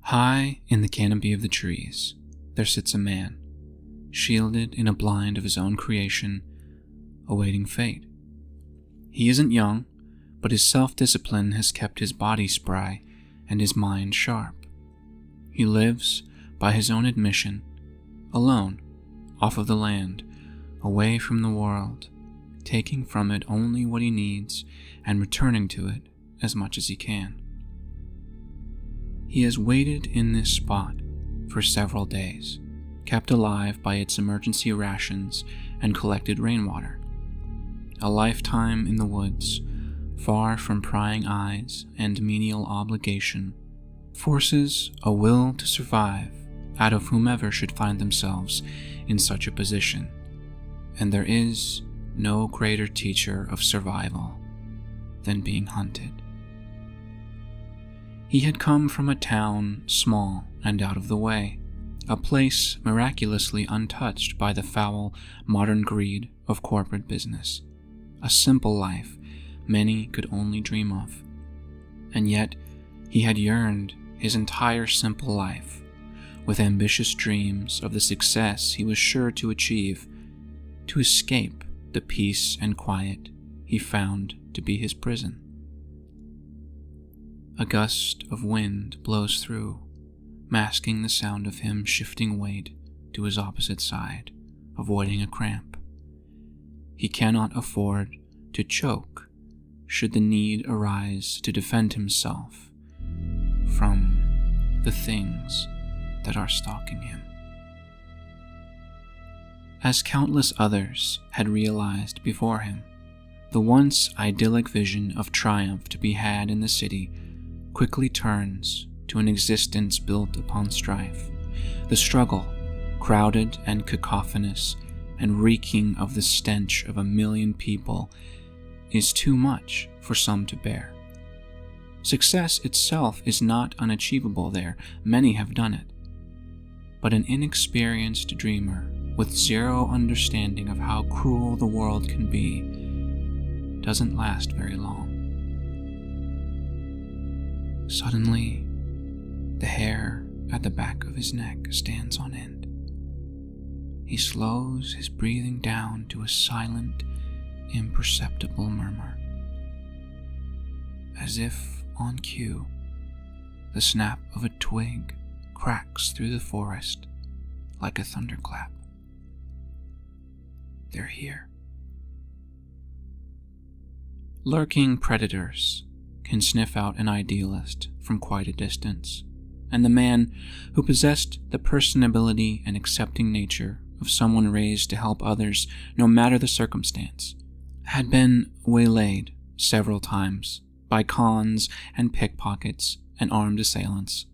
High in the canopy of the trees, there sits a man, shielded in a blind of his own creation, awaiting fate. He isn't young, but his self-discipline has kept his body spry and his mind sharp. He lives, by his own admission, alone, off of the land, away from the world, taking from it only what he needs and returning to it as much as he can. He has waited in this spot for several days, kept alive by its emergency rations and collected rainwater. A lifetime in the woods, far from prying eyes and menial obligation, forces a will to survive out of whomever should find themselves in such a position, and there is no greater teacher of survival than being hunted. He had come from a town small and out of the way, a place miraculously untouched by the foul modern greed of corporate business, a simple life many could only dream of. And yet he had yearned his entire simple life, with ambitious dreams of the success he was sure to achieve, to escape the peace and quiet he found to be his prison. A gust of wind blows through, masking the sound of him shifting weight to his opposite side, avoiding a cramp. He cannot afford to choke should the need arise to defend himself from the things that are stalking him. As countless others had realized before him, the once idyllic vision of triumph to be had in the city quickly turns to an existence built upon strife. The struggle, crowded and cacophonous and reeking of the stench of 1,000,000 people, is too much for some to bear. Success itself is not unachievable there, many have done it. But an inexperienced dreamer with zero understanding of how cruel the world can be doesn't last very long. Suddenly, the hair at the back of his neck stands on end. He slows his breathing down to a silent, imperceptible murmur. As if on cue, the snap of a twig cracks through the forest like a thunderclap. They're here. Lurking predators can sniff out an idealist from quite a distance, and the man who possessed the personability and accepting nature of someone raised to help others no matter the circumstance had been waylaid several times by cons and pickpockets and armed assailants,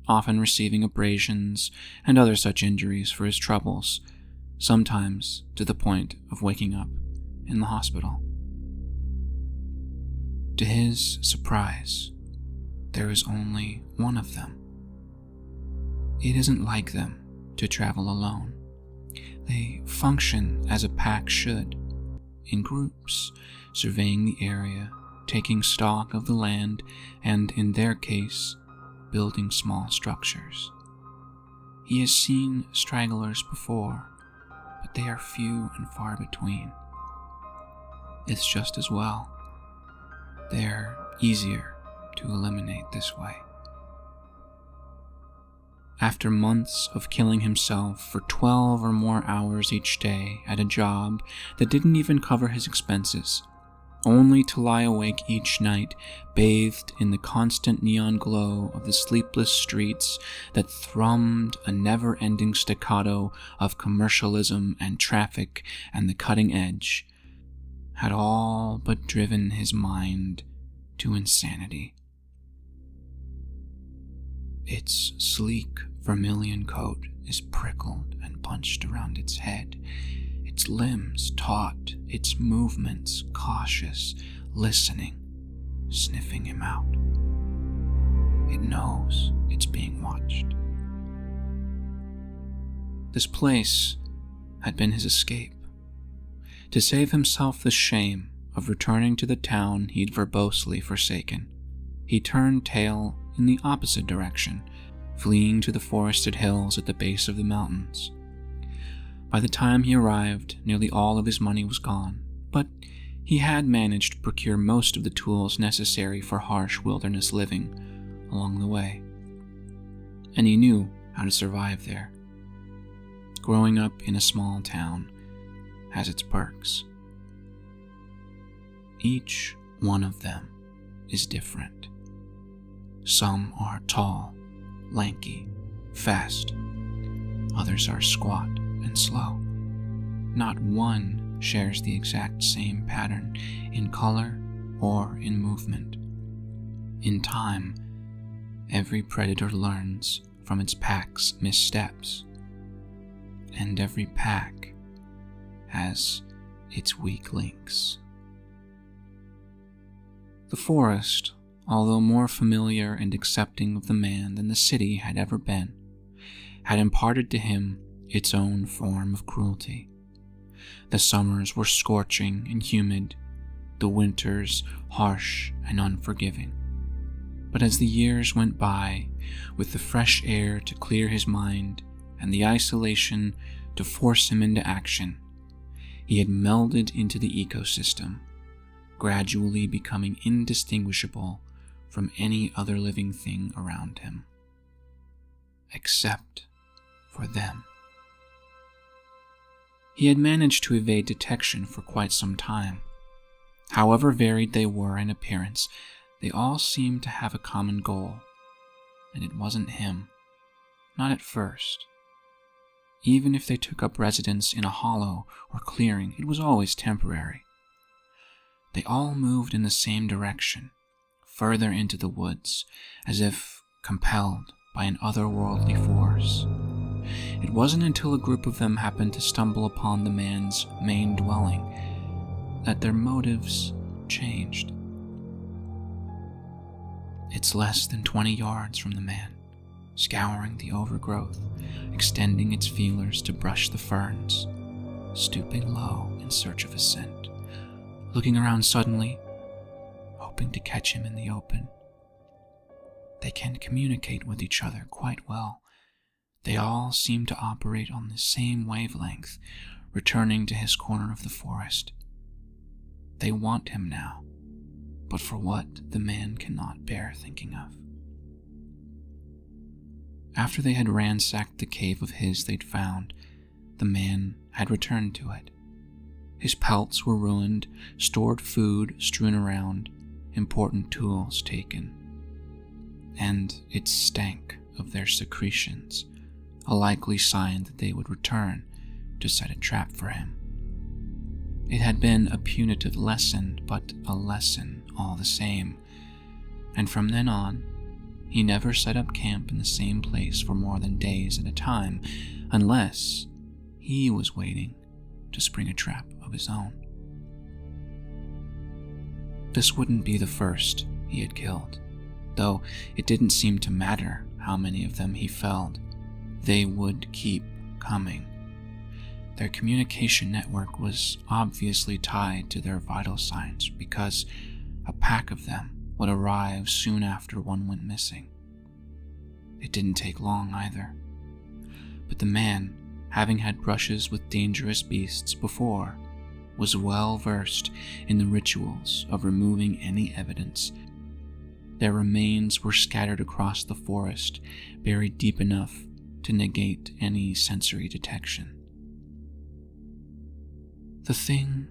often receiving abrasions and other such injuries for his troubles, sometimes to the point of waking up in the hospital. To his surprise, there is only one of them. It isn't like them to travel alone. They function as a pack should, in groups, surveying the area, taking stock of the land, and in their case, building small structures. He has seen stragglers before, but they are few and far between. It's just as well. They're easier to eliminate this way. After months of killing himself for 12 or more hours each day at a job that didn't even cover his expenses, only to lie awake each night bathed in the constant neon glow of the sleepless streets that thrummed a never-ending staccato of commercialism and traffic and the cutting edge, had all but driven his mind to insanity. Its sleek vermilion coat is prickled and bunched around its head, its limbs taut, its movements cautious, listening, sniffing him out. It knows it's being watched. This place had been his escape. To save himself the shame of returning to the town he'd verbosely forsaken, he turned tail in the opposite direction fleeing to the forested hills at the base of the mountains. By the time he arrived, nearly all of his money was gone, but he had managed to procure most of the tools necessary for harsh wilderness living along the way. And he knew how to survive there. Growing up in a small town has its perks. Each one of them is different. Some are tall, lanky, fast. Others are squat and slow. Not one shares the exact same pattern in color or in movement. In time, every predator learns from its pack's missteps, and every pack has its weak links. The forest, although more familiar and accepting of the man than the city had ever been, had imparted to him its own form of cruelty. The summers were scorching and humid, the winters harsh and unforgiving. But as the years went by, with the fresh air to clear his mind and the isolation to force him into action, he had melded into the ecosystem, gradually becoming indistinguishable from any other living thing around him, except for them. He had managed to evade detection for quite some time. However varied they were in appearance, they all seemed to have a common goal, and it wasn't him. Not at first. Even if they took up residence in a hollow or clearing, it was always temporary. They all moved in the same direction, further into the woods, as if compelled by an otherworldly force. It wasn't until a group of them happened to stumble upon the man's main dwelling that their motives changed. It's less than 20 yards from the man, scouring the overgrowth, extending its feelers to brush the ferns, stooping low in search of a scent, looking around suddenly, hoping to catch him in the open. They can communicate with each other quite well. They all seem to operate on the same wavelength, returning to his corner of the forest. They want him now, but for what the man cannot bear thinking of. After they had ransacked the cave of his they'd found, the man had returned to it. His pelts were ruined, stored food strewn around, important tools taken. And it stank of their secretions, a likely sign that they would return to set a trap for him. It had been a punitive lesson, but a lesson all the same, and from then on, he never set up camp in the same place for more than days at a time, unless he was waiting to spring a trap of his own. This wouldn't be the first he had killed, though it didn't seem to matter how many of them he felled. They would keep coming. Their communication network was obviously tied to their vital signs because a pack of them would arrive soon after one went missing. It didn't take long either. But the man, having had brushes with dangerous beasts before, was well versed in the rituals of removing any evidence. Their remains were scattered across the forest, buried deep enough to negate any sensory detection. The thing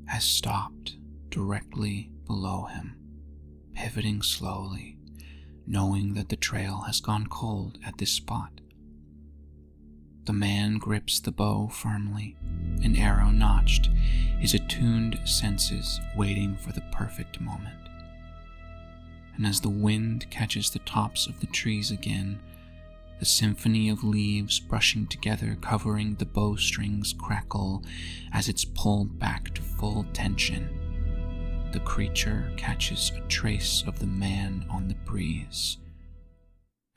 has stopped directly below him, pivoting slowly, knowing that the trail has gone cold at this spot. The man grips the bow firmly, an arrow notched, his attuned senses waiting for the perfect moment. And as the wind catches the tops of the trees again, the symphony of leaves brushing together covering the bowstrings crackle as it's pulled back to full tension. The creature catches a trace of the man on the breeze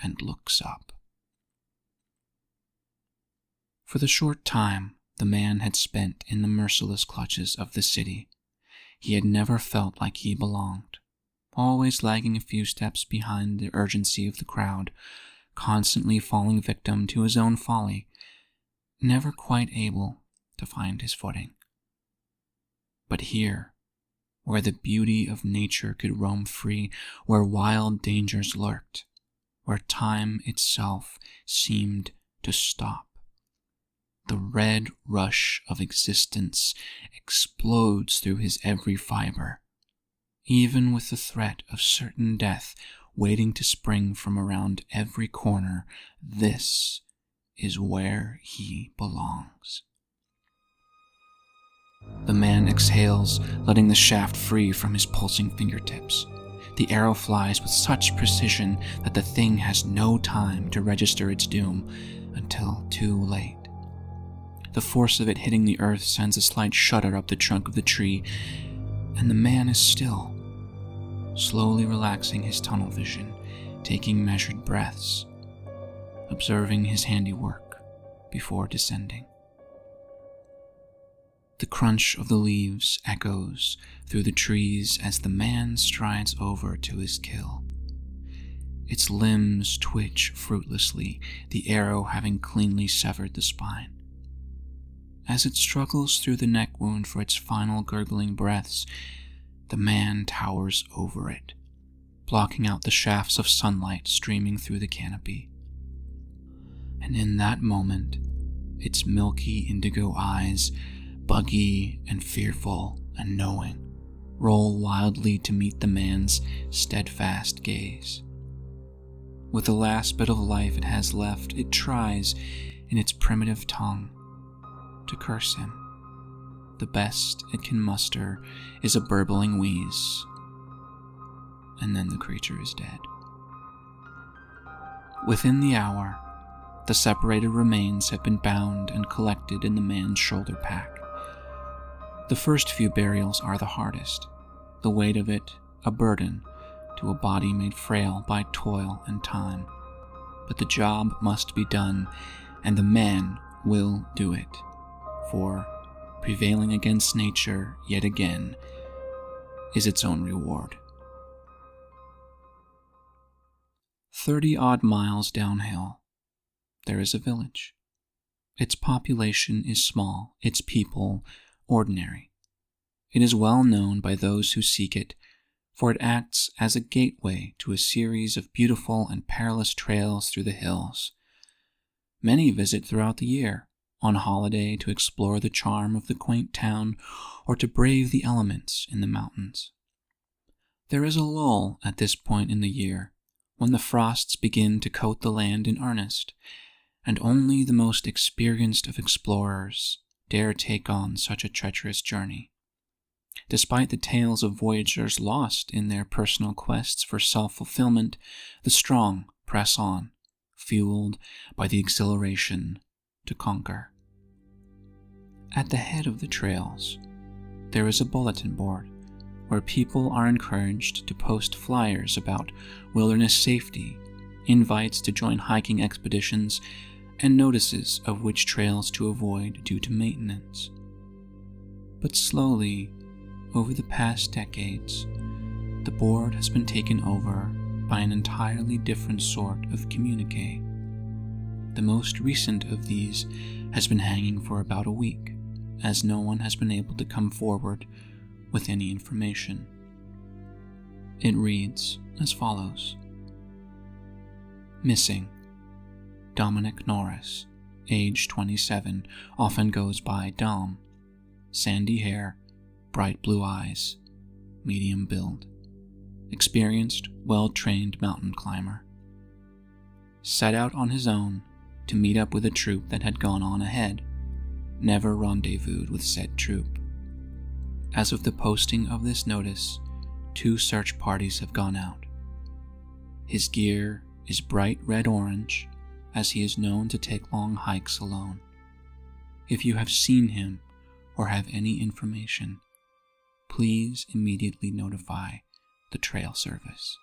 and looks up. For the short time the man had spent in the merciless clutches of the city, he had never felt like he belonged, always lagging a few steps behind the urgency of the crowd, constantly falling victim to his own folly, never quite able to find his footing. But here, where the beauty of nature could roam free, where wild dangers lurked, where time itself seemed to stop, the red rush of existence explodes through his every fiber, even with the threat of certain death waiting to spring from around every corner. This is where he belongs. The man exhales, letting the shaft free from his pulsing fingertips. The arrow flies with such precision that the thing has no time to register its doom until too late. The force of it hitting the earth sends a slight shudder up the trunk of the tree, and the man is still, slowly relaxing his tunnel vision, taking measured breaths, observing his handiwork before descending. The crunch of the leaves echoes through the trees as the man strides over to his kill. Its limbs twitch fruitlessly, the arrow having cleanly severed the spine. As it struggles through the neck wound for its final gurgling breaths, the man towers over it, blocking out the shafts of sunlight streaming through the canopy. And in that moment, its milky indigo eyes, buggy and fearful and knowing, roll wildly to meet the man's steadfast gaze. With the last bit of life it has left, it tries, in its primitive tongue, to curse him. The best it can muster is a burbling wheeze, and then the creature is dead. Within the hour, the separated remains have been bound and collected in the man's shoulder pack. The first few burials are the hardest, the weight of it a burden to a body made frail by toil and time. But the job must be done, and the man will do it, for prevailing against nature yet again is its own reward. 30-odd miles downhill, there is a village. Its population is small, its people ordinary. It is well known by those who seek it, for it acts as a gateway to a series of beautiful and perilous trails through the hills. Many visit throughout the year, on holiday to explore the charm of the quaint town or to brave the elements in the mountains. There is a lull at this point in the year, when the frosts begin to coat the land in earnest, and only the most experienced of explorers dare take on such a treacherous journey. Despite the tales of voyagers lost in their personal quests for self-fulfillment, the strong press on, fueled by the exhilaration to conquer. At the head of the trails, there is a bulletin board where people are encouraged to post flyers about wilderness safety, invites to join hiking expeditions, and notices of which trails to avoid due to maintenance. But slowly, over the past decades, the board has been taken over by an entirely different sort of communique. The most recent of these has been hanging for about a week, as no one has been able to come forward with any information. It reads as follows. Missing. Dominic Norris, age 27, often goes by Dom. Sandy hair, bright blue eyes, medium build. Experienced, well-trained mountain climber. Set out on his own to meet up with a troop that had gone on ahead. Never rendezvoused with said troop. As of the posting of this notice, 2 search parties have gone out. His gear is bright red-orange, as he is known to take long hikes alone. If you have seen him or have any information, please immediately notify the trail service.